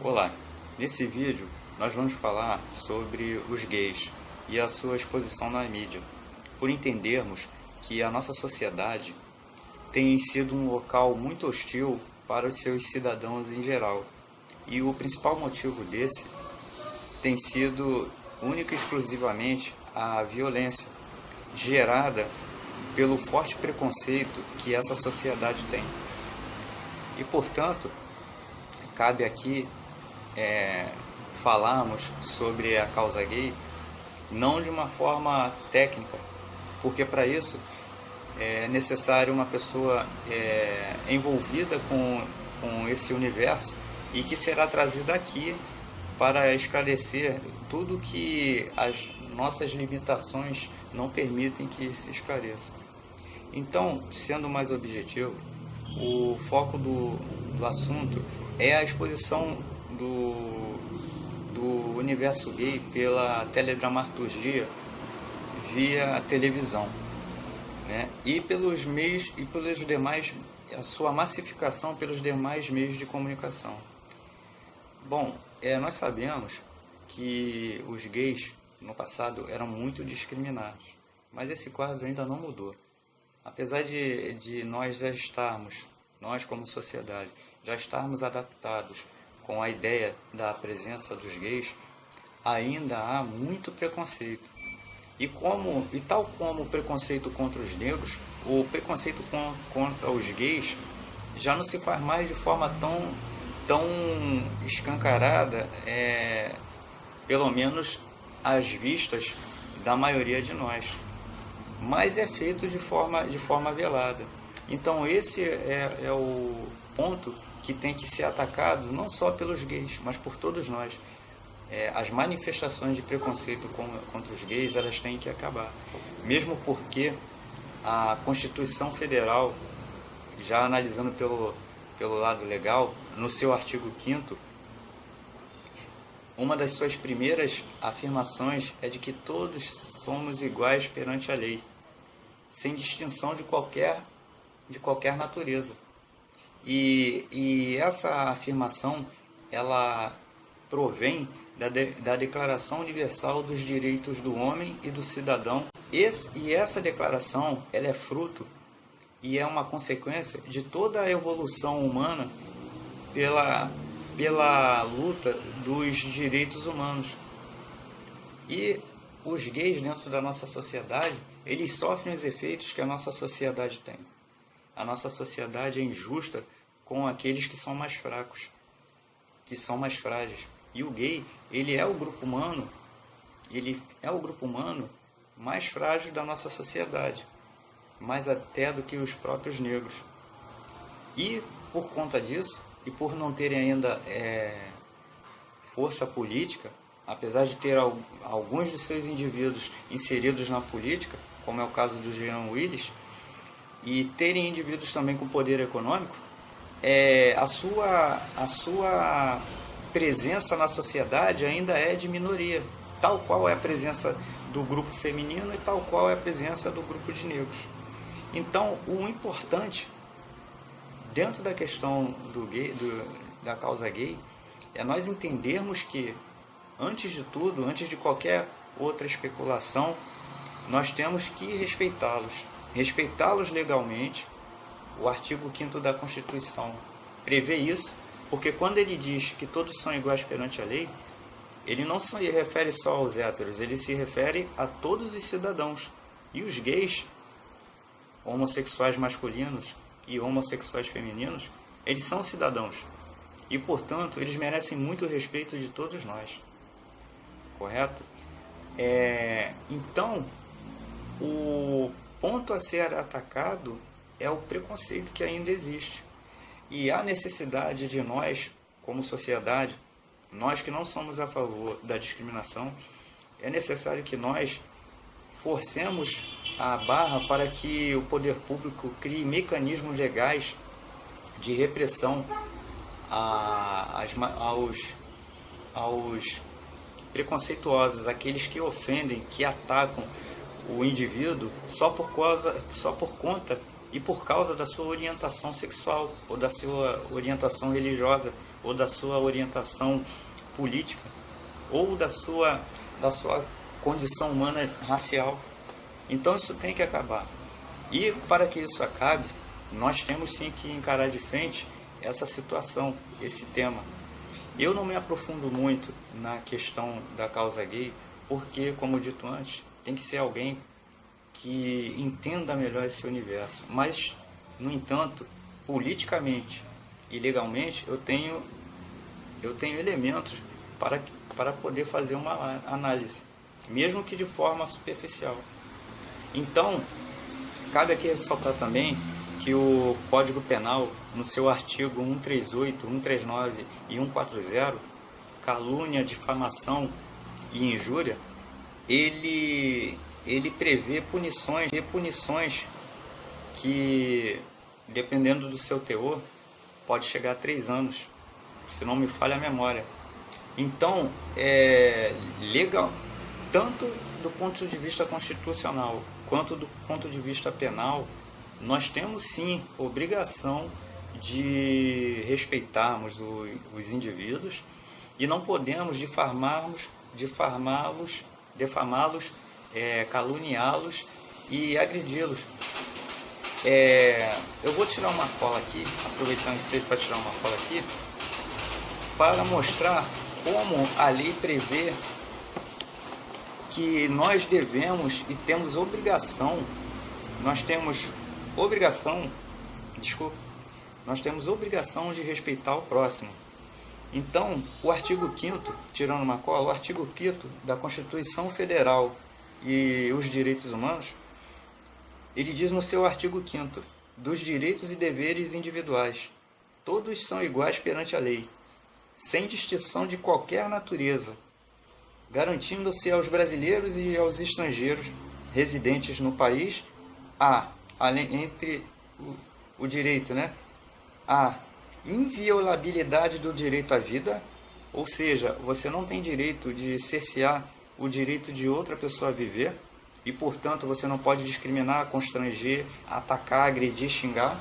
Olá, nesse vídeo nós vamos falar sobre os gays e a sua exposição na mídia, por entendermos que a nossa sociedade tem sido um local muito hostil para os seus cidadãos em geral. E o principal motivo desse tem sido única e exclusivamente a violência gerada pelo forte preconceito que essa sociedade tem. E, portanto, cabe aqui falarmos sobre a causa gay não de uma forma técnica, porque para isso é necessário uma pessoa envolvida com esse universo e que será trazida aqui para esclarecer tudo que as nossas limitações não permitem que se esclareça. Então, sendo mais objetivo, o foco do assunto é a exposição do universo gay pela teledramaturgia via televisão, né? E pelos meios e pelos demais, a sua massificação pelos demais meios de comunicação. Bom, nós sabemos que os gays no passado eram muito discriminados, mas esse quadro ainda não mudou. Apesar de nós já estarmos, nós como sociedade, já estarmos adaptados com a ideia da presença dos gays, ainda há muito preconceito. E tal como o preconceito contra os negros, o preconceito contra os gays já não se faz mais de forma tão escancarada, pelo menos às vistas da maioria de nós, mas é feito de forma velada. Então esse é o ponto que tem que ser atacado não só pelos gays, mas por todos nós. As manifestações de preconceito contra os gays, elas têm que acabar, mesmo porque a Constituição Federal, já analisando pelo lado legal, no seu artigo 5º, uma das suas primeiras afirmações é de que todos somos iguais perante a lei, sem distinção de qualquer natureza. E essa afirmação, ela provém da Declaração Universal dos Direitos do Homem e do Cidadão. E essa declaração, ela é fruto e é uma consequência de toda a evolução humana pela luta dos direitos humanos. E os gays dentro da nossa sociedade, eles sofrem os efeitos que a nossa sociedade tem. A nossa sociedade é injusta com aqueles que são mais fracos, que são mais frágeis. E o gay, ele é o grupo humano mais frágil da nossa sociedade, mais até do que os próprios negros. E por conta disso, e por não terem ainda força política, apesar de ter alguns dos seus indivíduos inseridos na política, como é o caso do Jean Willis, e terem indivíduos também com poder econômico, a sua presença na sociedade ainda é de minoria, tal qual é a presença do grupo feminino e tal qual é a presença do grupo de negros. Então, o importante dentro da questão da causa gay é nós entendermos que, antes de tudo, antes de qualquer outra especulação, nós temos que respeitá-los legalmente. O artigo 5º da Constituição prevê isso, porque quando ele diz que todos são iguais perante a lei, ele não se refere só aos héteros, ele se refere a todos os cidadãos. E os gays, homossexuais masculinos e homossexuais femininos, eles são cidadãos. E, portanto, eles merecem muito respeito de todos nós. Correto? Então, o ponto a ser atacado é o preconceito que ainda existe. E há necessidade de nós, como sociedade, nós que não somos a favor da discriminação, é necessário que nós forcemos a barra para que o poder público crie mecanismos legais de repressão aos preconceituosos, aqueles que ofendem, que atacam o indivíduo só por conta e por causa da sua orientação sexual ou da sua orientação religiosa ou da sua orientação política, ou da sua condição humana racial. Então isso tem que acabar. E para que isso acabe, nós temos sim que encarar de frente essa situação, esse tema. Eu não me aprofundo muito na questão da causa gay, porque, como dito antes, tem que ser alguém que entenda melhor esse universo. Mas, no entanto, politicamente e legalmente, eu tenho elementos para poder fazer uma análise, mesmo que de forma superficial. Então, cabe aqui ressaltar também que o Código Penal, no seu artigo 138, 139 e 140, calúnia, difamação e injúria, ele prevê punições que, dependendo do seu teor, pode chegar a 3 anos, se não me falha a memória. Então, é legal, tanto do ponto de vista constitucional quanto do ponto de vista penal, nós temos sim obrigação de respeitarmos os indivíduos e não podemos difamá-los, caluniá-los e agredi-los. Eu vou tirar uma cola aqui, aproveitando que seja para tirar uma cola aqui, para mostrar como a lei prevê que nós devemos e temos obrigação, nós temos obrigação de respeitar o próximo. Então, o artigo 5º, tirando uma cola, o artigo 5º da Constituição Federal e os Direitos Humanos, ele diz no seu artigo 5º, dos direitos e deveres individuais, todos são iguais perante a lei, sem distinção de qualquer natureza, garantindo-se aos brasileiros e aos estrangeiros residentes no país entre o direito, a inviolabilidade do direito à vida, ou seja, você não tem direito de cercear o direito de outra pessoa a viver e, portanto, você não pode discriminar, constranger, atacar, agredir, xingar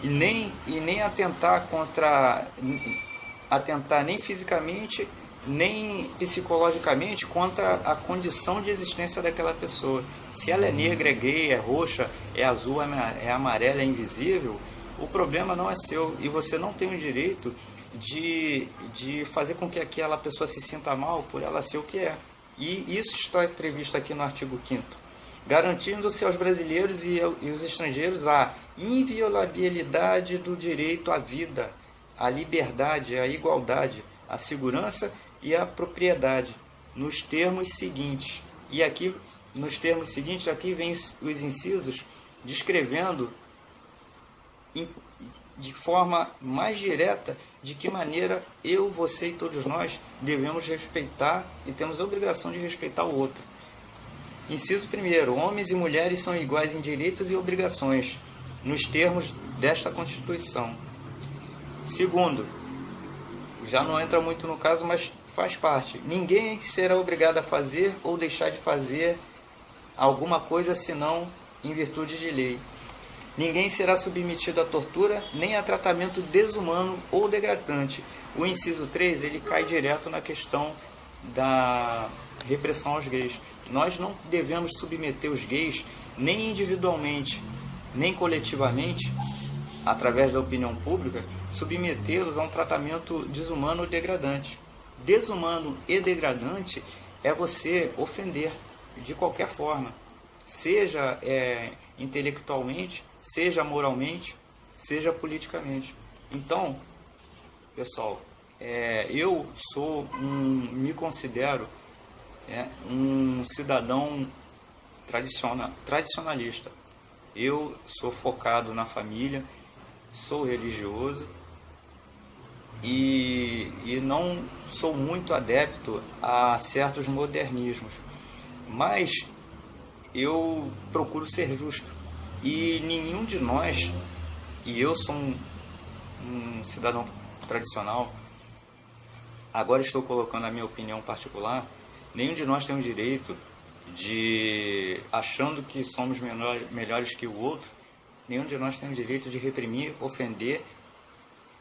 e nem atentar nem fisicamente nem psicologicamente contra a condição de existência daquela pessoa. Se ela é negra, é gay, é roxa, é azul, é amarela, é invisível, o problema não é seu e você não tem o direito de fazer com que aquela pessoa se sinta mal por ela ser o que é. E isso está previsto aqui no artigo 5º, garantindo-se aos brasileiros e os estrangeiros a inviolabilidade do direito à vida, à liberdade, à igualdade, à segurança e à propriedade, nos termos seguintes. E aqui, nos termos seguintes, aqui vem os incisos descrevendo de forma mais direta de que maneira eu, você e todos nós devemos respeitar e temos a obrigação de respeitar o outro. Inciso 1º, homens e mulheres são iguais em direitos e obrigações, nos termos desta Constituição. 2º, já não entra muito no caso, mas faz parte. Ninguém será obrigado a fazer ou deixar de fazer alguma coisa senão em virtude de lei. Ninguém será submetido à tortura nem a tratamento desumano ou degradante. O inciso 3, ele cai direto na questão da repressão aos gays. Nós não devemos submeter os gays nem individualmente, nem coletivamente, através da opinião pública, submetê-los a um tratamento desumano ou degradante. Desumano e degradante é você ofender de qualquer forma, seja intelectualmente, seja moralmente, seja politicamente. Então, pessoal, eu me considero um cidadão tradicionalista. Eu sou focado na família, sou religioso e não sou muito adepto a certos modernismos, mas eu procuro ser justo. E nenhum de nós, e eu sou um cidadão tradicional, agora estou colocando a minha opinião particular, nenhum de nós tem o direito de, achando que somos melhores que o outro, nenhum de nós tem o direito de reprimir, ofender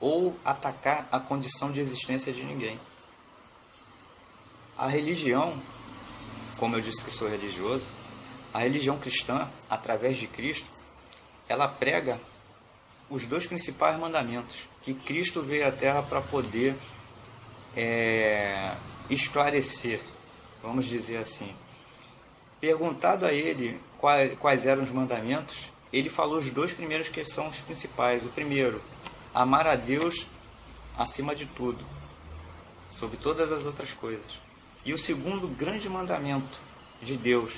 ou atacar a condição de existência de ninguém. A religião, como eu disse que sou religioso, a religião cristã, através de Cristo, ela prega os dois principais mandamentos, que Cristo veio à Terra para poder esclarecer, vamos dizer assim. Perguntado a ele quais eram os mandamentos, ele falou os dois primeiros que são os principais. O primeiro, amar a Deus acima de tudo, sobre todas as outras coisas. E o segundo grande mandamento de Deus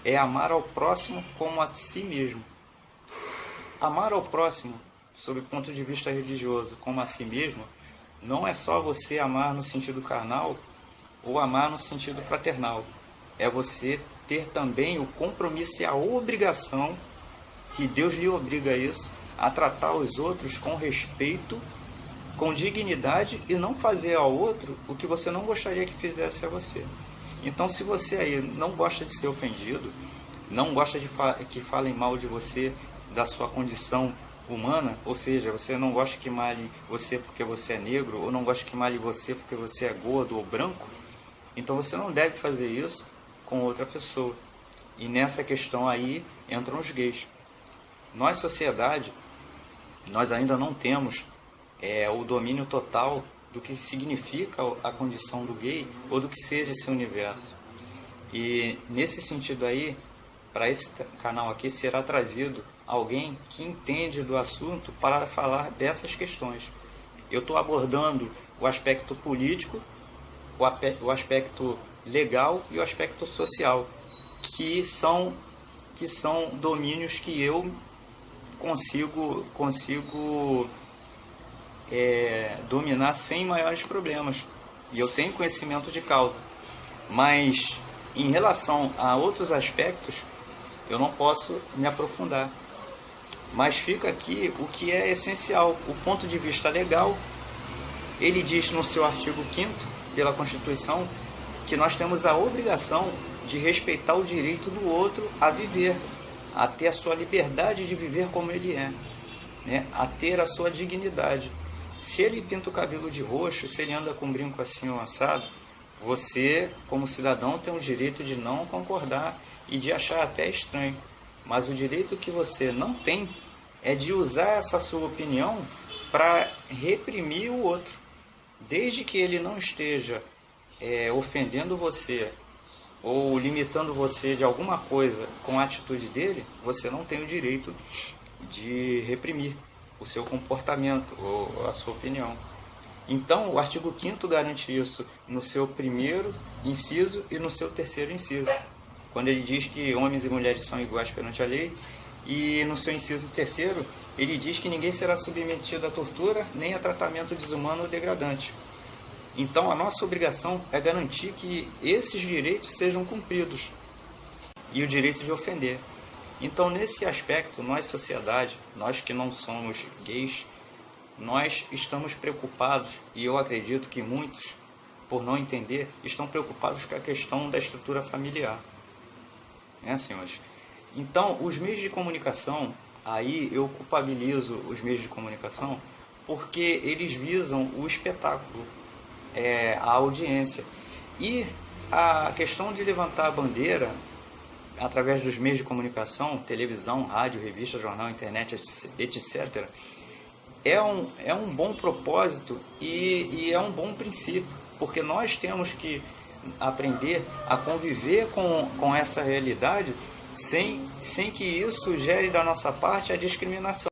é amar ao próximo como a si mesmo. Amar ao próximo, sob o ponto de vista religioso, como a si mesmo, não é só você amar no sentido carnal ou amar no sentido fraternal. É você ter também o compromisso e a obrigação, que Deus lhe obriga a isso, a tratar os outros com respeito, com dignidade, e não fazer ao outro o que você não gostaria que fizesse a você. Então, se você aí não gosta de ser ofendido, não gosta de que falem mal de você, da sua condição humana, ou seja, você não gosta que malhe você porque você é negro, ou não gosta que malhe você porque você é gordo ou branco, então você não deve fazer isso com outra pessoa. E nessa questão aí entram os gays. Nós, sociedade, nós ainda não temos o domínio total do que significa a condição do gay ou do que seja esse universo. E nesse sentido aí, para esse canal aqui será trazido alguém que entende do assunto para falar dessas questões. Eu estou abordando o aspecto político, o aspecto legal e o aspecto social, que são domínios que eu consigo dominar sem maiores problemas, e eu tenho conhecimento de causa. Mas em relação a outros aspectos eu não posso me aprofundar, mas fica aqui o que é essencial. O ponto de vista legal, ele diz no seu artigo 5º pela Constituição que nós temos a obrigação de respeitar o direito do outro a viver, a ter a sua liberdade de viver como ele é, né? A ter a sua dignidade. Se ele pinta o cabelo de roxo, se ele anda com um brinco assim ou assado, você, como cidadão, tem o direito de não concordar e de achar até estranho. Mas o direito que você não tem é de usar essa sua opinião para reprimir o outro. Desde que ele não esteja ofendendo você ou limitando você de alguma coisa com a atitude dele, você não tem o direito de reprimir o seu comportamento ou a sua opinião. Então, o artigo 5º garante isso no seu primeiro inciso e no seu terceiro inciso, quando ele diz que homens e mulheres são iguais perante a lei, e no seu inciso terceiro, ele diz que ninguém será submetido à tortura nem a tratamento desumano ou degradante. Então, a nossa obrigação é garantir que esses direitos sejam cumpridos, e o direito de ofender. Então, nesse aspecto, nós, sociedade, nós que não somos gays, nós estamos preocupados, e eu acredito que muitos, por não entender, estão preocupados com a questão da estrutura familiar. Senhores? Então, os meios de comunicação, aí eu culpabilizo os meios de comunicação, porque eles visam o espetáculo, a audiência. E a questão de levantar a bandeira através dos meios de comunicação, televisão, rádio, revista, jornal, internet, etc., é um bom propósito e é um bom princípio, porque nós temos que aprender a conviver com essa realidade sem que isso gere da nossa parte a discriminação.